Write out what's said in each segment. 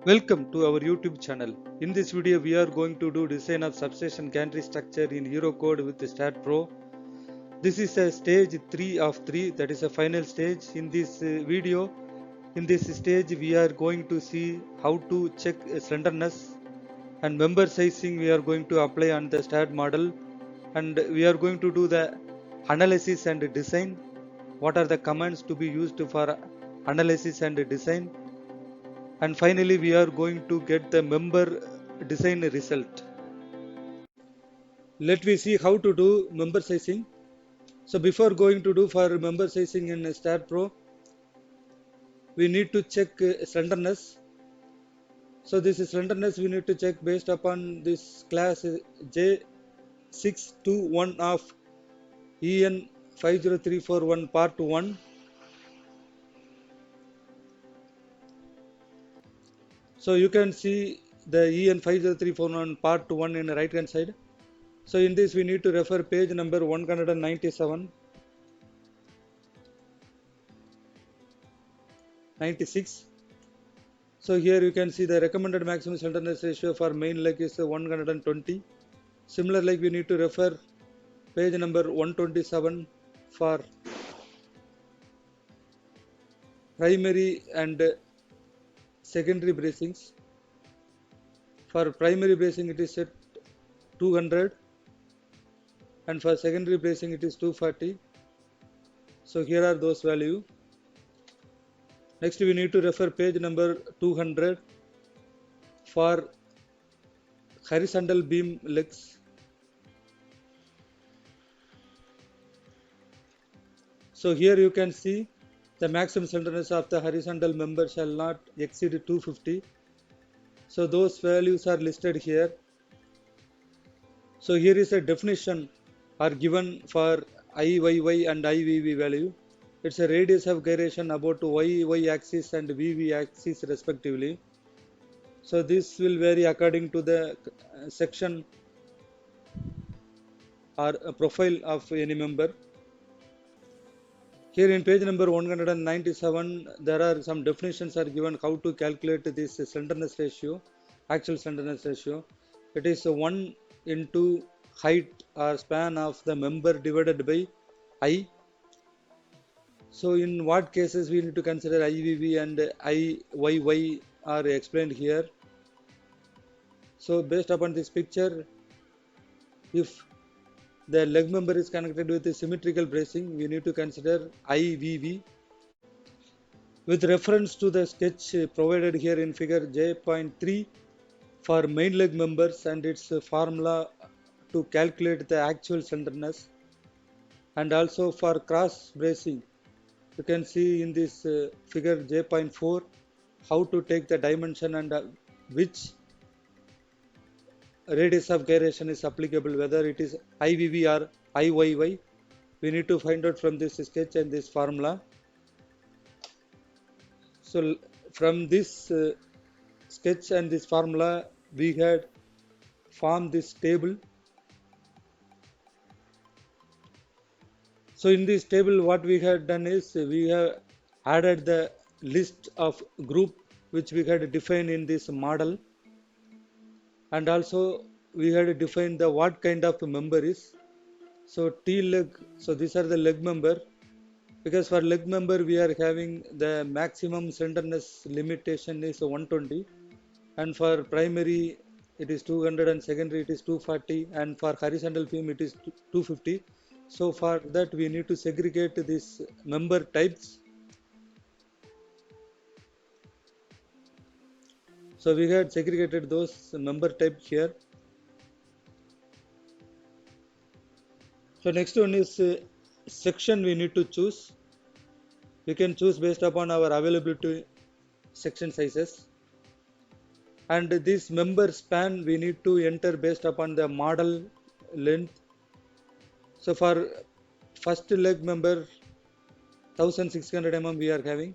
Welcome to our YouTube channel. In this video we are going to do design of substation gantry structure in Eurocode with STAAD.Pro. This is a stage 3 of 3, that is a final stage. In this video, in this stage we are going to see how to check slenderness and member sizing we are going to apply on the STAAD model, and we are going to do the analysis and design. What are the commands to be used for analysis and design? And finally we are going to get the member design result. Let me see how to do member sizing. So before going to do for member sizing in STAAD.Pro, we need to check slenderness. So this slenderness we need to check based upon this class J621 of EN 50341 part 1. So you can see the EN 50341 part 1 in the right hand side. So in this we need to refer page number 197, 96. So here you can see the recommended maximum slenderness ratio for main leg is 120. Similar, like we need to refer page number 127 for primary and secondary bracings. For primary bracing it is set 200 and for secondary bracing it is 240. So here are those values. Next we need to refer page number 200 for horizontal beam legs. So here you can see the maximum slenderness of the horizontal member shall not exceed 250. So those values are listed here. So here is a definition are given for IYY and IVV value. It's a radius of gyration about YY axis and VV axis respectively. So this will vary according to the section or profile of any member. Here in page number 197, there are some definitions are given how to calculate this slenderness ratio, actual slenderness ratio. It is 1 into height or span of the member divided by I. So in what cases we need to consider IVV and IYY are explained here. So based upon this picture, if the leg member is connected with a symmetrical bracing, we need to consider IVV. With reference to the sketch provided here in figure J.3 for main leg members and its formula to calculate the actual slenderness, and also for cross bracing, you can see in this figure J.4 how to take the dimension and which radius of gyration is applicable, whether it is IVV or IYY. We need to find out from this sketch and this formula. So from this sketch and this formula, we had formed this table. So in this table what we had done is we have added the list of group which we had defined in this model, and also we had defined the what kind of member is. So T leg, so these are the leg member, because for leg member we are having the maximum slenderness limitation is 120, and for primary it is 200 and secondary it is 240, and for horizontal beam it is 250. So for that we need to segregate these member types. So we had segregated those member type here. So next one is section we need to choose. We can choose based upon our availability section sizes. And this member span we need to enter based upon the model length. So for first leg member 1600 mm we are having.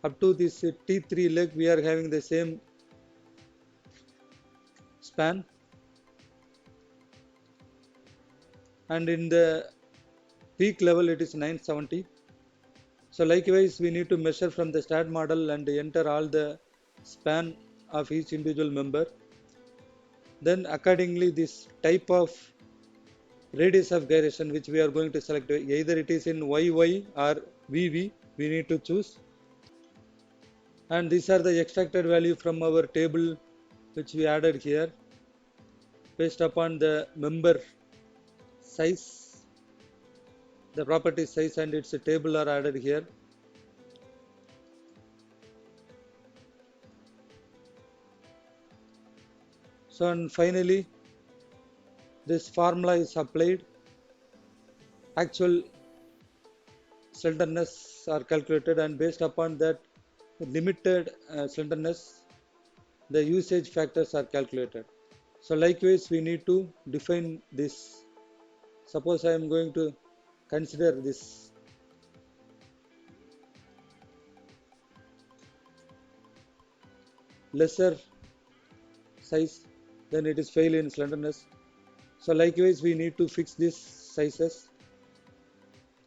Up to this T3 leg we are having the same span, and in the peak level it is 970. So likewise we need to measure from the STAAD model and enter all the span of each individual member. Then accordingly this type of radius of gyration which we are going to select, either it is in YY or VV, we need to choose. And these are the extracted value from our table which we added here based upon the member size, the property size and its table are added here. So and finally this formula is applied, actual slenderness are calculated, and based upon that limited slenderness the usage factors are calculated. So likewise we need to define this. Suppose I am going to consider this lesser size, then it is fail in slenderness. So likewise we need to fix these sizes.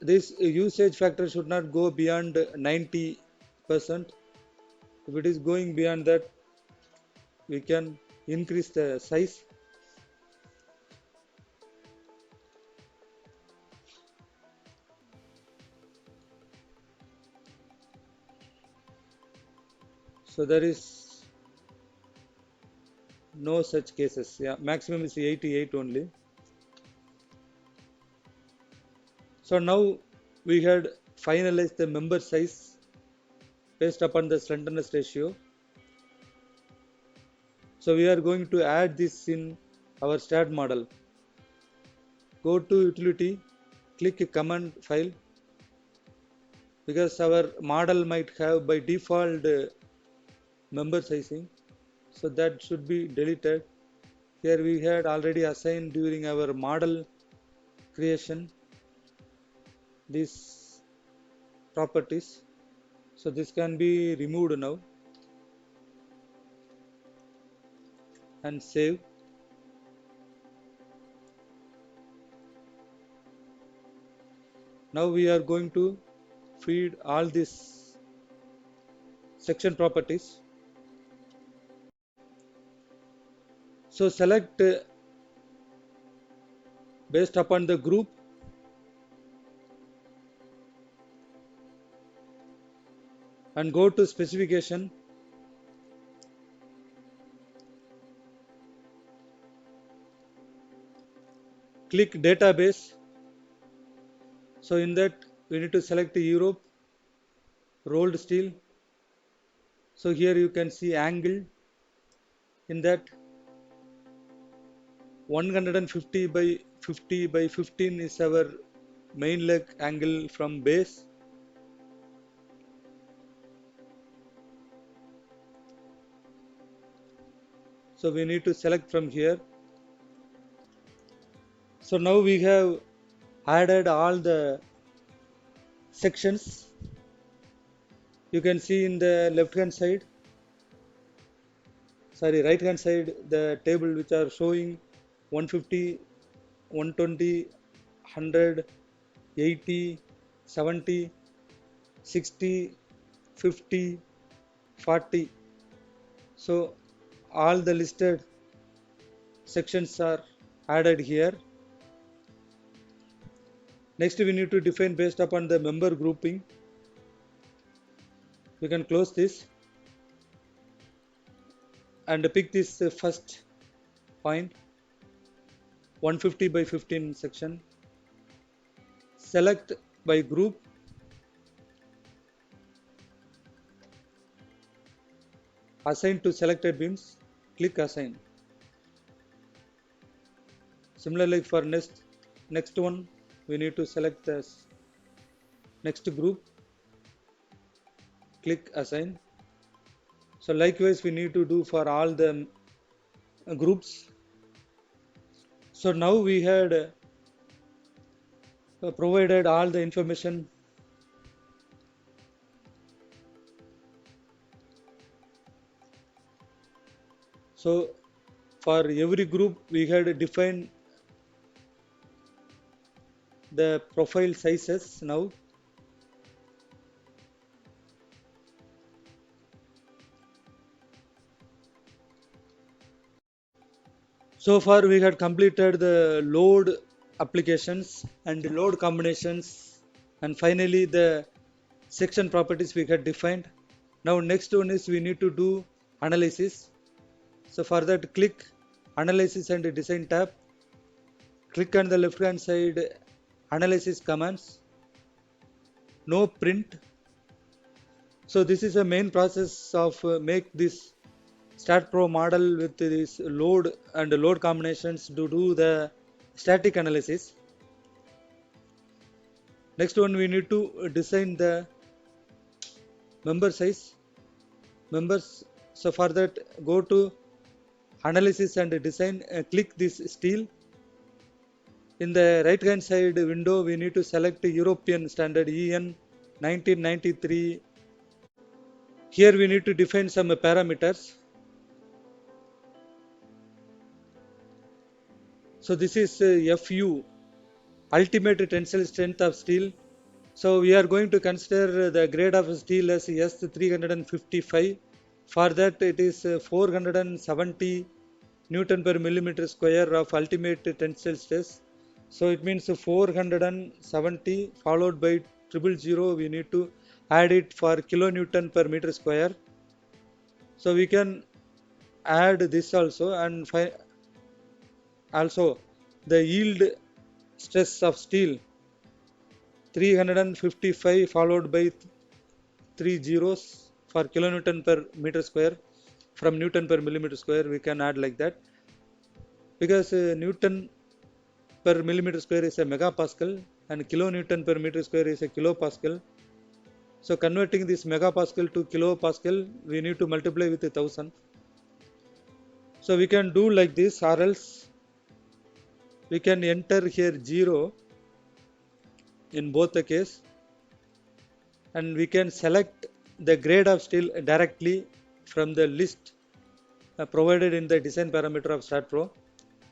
This usage factor should not go beyond 90%. If it is going beyond that, we can increase the size. So there is no such cases. Yeah, maximum is 88 only. So now we had finalized the member size based upon the slenderness ratio. So we are going to add this in our STAAD model. Go to utility, click command file, because our model might have by default member sizing, so that should be deleted. Here we had already assigned during our model creation these properties, so this can be removed now and save. Now we are going to feed all these section properties. So select based upon the group, and go to specification, click database. So in that we need to select Europe, rolled steel. So here you can see angle, in that 150 by 50 by 15 is our main leg angle from base. So we need to select from here. So now we have added all the sections. You can see in the left hand side, right hand side, the table which are showing 150, 120, 100, 80, 70, 60, 50, 40. So all the listed sections are added here. Next we need to define based upon the member grouping. We can close this and pick this first point, 150 by 15 section. Select by group, assign to selected beams, click assign. Similarly for next one, we need to select the next group, click assign. So likewise we need to do for all the groups. So now we had provided all the information. So for every group we had defined the profile sizes. Now So far we had completed the load applications and load combinations, and finally the section properties we had defined. Now next one is we need to do analysis. So for that, click analysis and design tab, click on the left hand side analysis commands, no print. So this is a main process of make this STAAD.Pro model with this load and load combinations to do the static analysis. Next one, we need to design the member size members. So for that, go to analysis and design, click this steel. In the right hand side window, we need to select European standard EN 1993. Here we need to define some parameters. So this is FU, ultimate tensile strength of steel. So we are going to consider the grade of steel as S355. For that, it is 470 Newton per millimeter square of ultimate tensile stress. So it means 470 followed by 000. We need to add it for kilonewton per meter square. So we can add this also, and also the yield stress of steel 355 followed by 3 zeros for kilonewton per meter square. From Newton per millimeter square we can add like that, because Newton per millimeter square is a megapascal and kilonewton per meter square is a kilopascal. So converting this megapascal to kilopascal, we need to multiply with 1000. So we can do like this, or else we can enter here 0 in both the case, and we can select the grade of steel directly from the list provided in the design parameter of STAAD.Pro.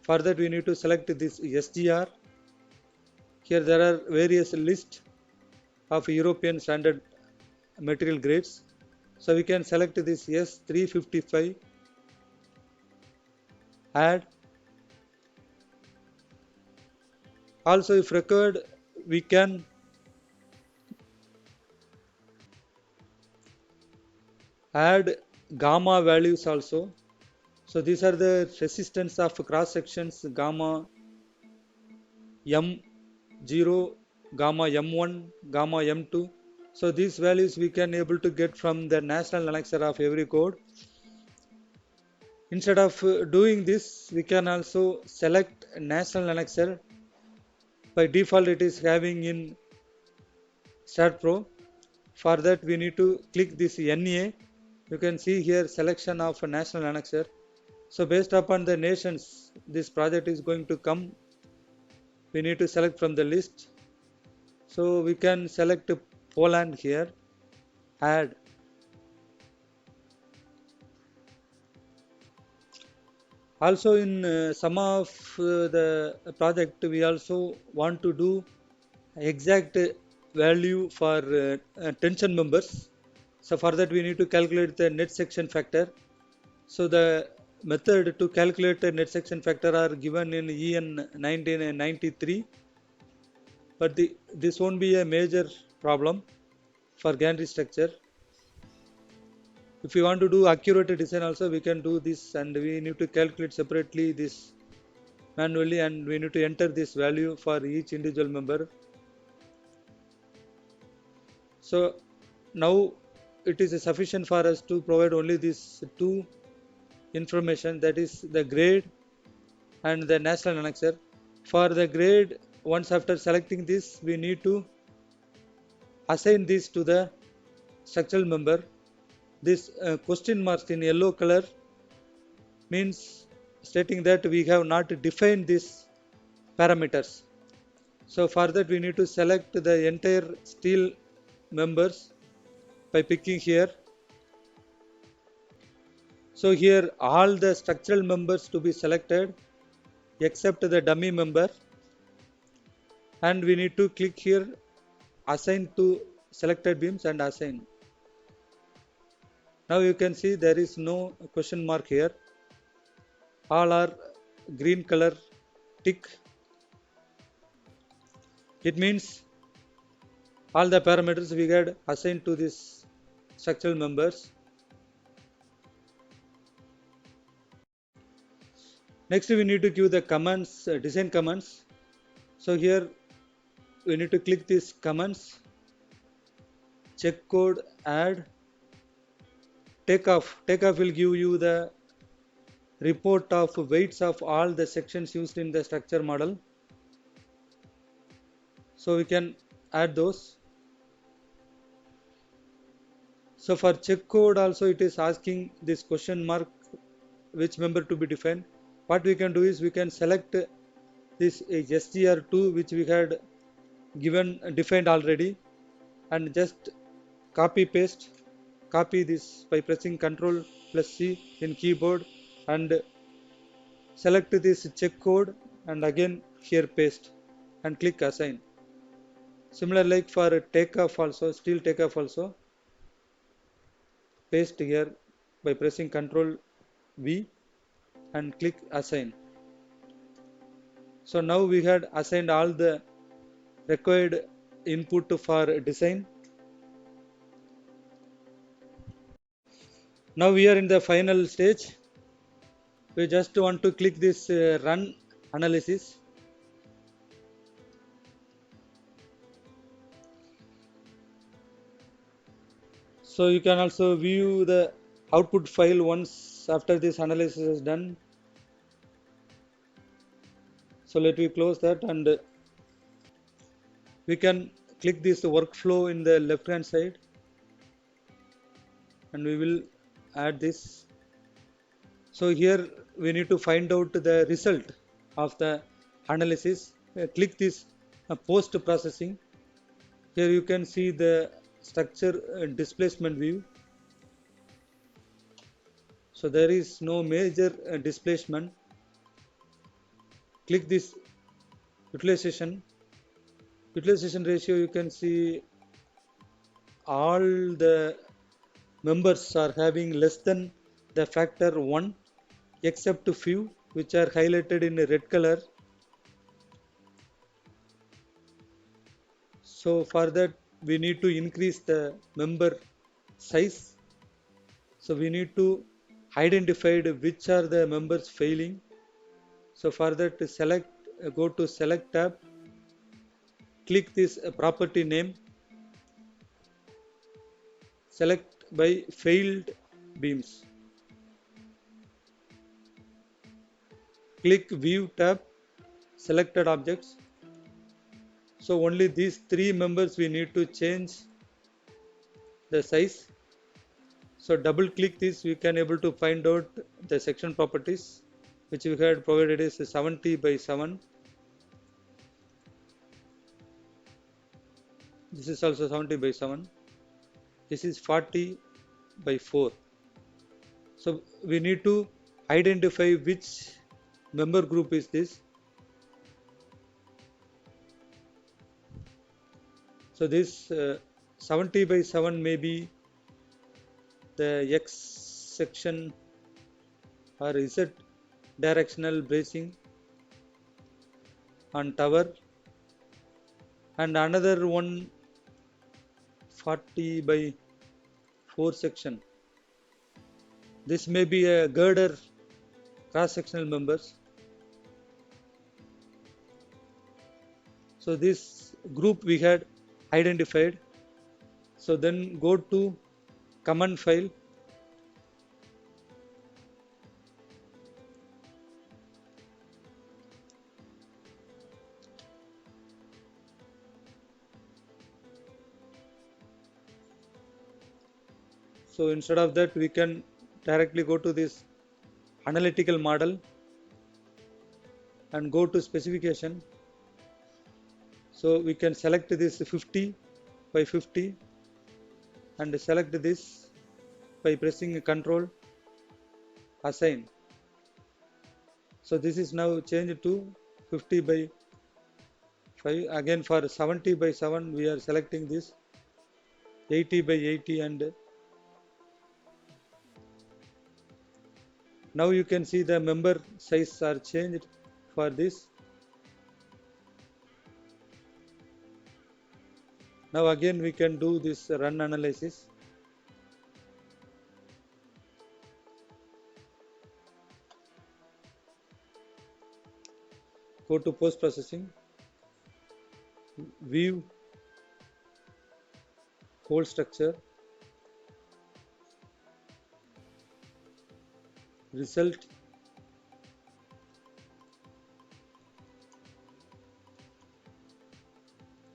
For that, we need to select this SGR. Here there are various lists of European standard material grades. So we can select this S355, add. Also, if required, we can add gamma values also. So these are the resistance of cross sections gamma M0, gamma M1, gamma M2. So these values we can able to get from the national annexure of Eurocode. Instead of doing this, we can also select national annexure. By default, it is having in STAAD.Pro. For that, we need to click this NA. You can see here selection of a national annexure. So based upon the nations this project is going to come, we need to select from the list. So we can select Poland here, add. Also in some of the project, we also want to do exact value for tension members. So for that, we need to calculate the net section factor. So the method to calculate the net section factor are given in EN 1993, but this won't be a major problem for gantry structure. If we want to do accurate design also, we can do this, and we need to calculate separately this manually, and we need to enter this value for each individual member. So now it is sufficient for us to provide only these two information, that is the grade and the national annexure. For the grade, once after selecting this, we need to assign this to the structural member. This question marks in yellow color means stating that we have not defined these parameters. So for that, we need to select the entire steel members by picking here. So here all the structural members to be selected except the dummy member, and we need to click here assign to selected beams and assign. Now you can see there is no question mark here, all are green color tick, it means all the parameters we get assigned to this structural members. Next we need to give the commands, design commands. So here we need to click these commands, check code, add, takeoff. Takeoff will give you the report of weights of all the sections used in the structure model. So we can add those. So for check code also it is asking this question mark which member to be defined. What we can do is we can select this STR2 which we had given defined already and just copy this by pressing Ctrl plus C in keyboard and select this check code and again here paste and click assign. Similar like for takeoff also, steel takeoff also, paste here by pressing Ctrl V and click assign. So now we had assigned all the required input for design. Now we are in the final stage. We just want to click this run analysis. So you can also view the output file once after this analysis is done. So let me close that and we can click this workflow in the left hand side and we will add this. So here we need to find out the result of the analysis. Click this post processing. Here you can see the structure displacement view. So there is no major displacement. Click this utilization ratio. You can see all the members are having less than the factor 1 except a few which are highlighted in red color. So for that we need to increase the member size. So we need to identify which are the members failing. So for that go to select tab, click this property name, select by failed beams. Click view tab, selected objects. So only these 3 members we need to change the size. So double click this, we can able to find out the section properties which we had provided is 70 by 7. This is also 70 by 7. This is 40 by 4. So we need to identify which member group is this. So this 70 by 7 may be the X section or Z directional bracing on tower, and another one 40 by 4 section. This may be a girder cross sectional members. So this group we had identified. So then go to command file, so instead of that we can directly go to this analytical model and go to specification. So we can select this 50 by 50 and select this by pressing Ctrl assign. So this is now changed to 50 by 5. Again for 70 by 7 we are selecting this 80 by 80 and Now you can see the member size are changed for this. Now again we can do this run analysis. Go to post processing, view code structure, result,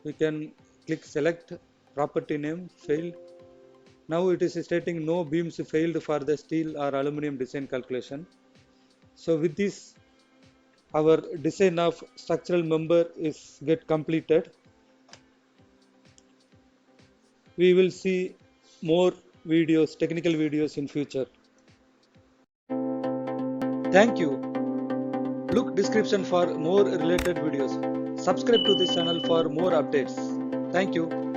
we can click select property name failed. Now it is stating no beams failed for the steel or aluminum design calculation. So with this our design of structural member is get completed. We will see more videos, technical videos in future. Thank you. Look description for more related videos. Subscribe to this channel for more updates. Thank you.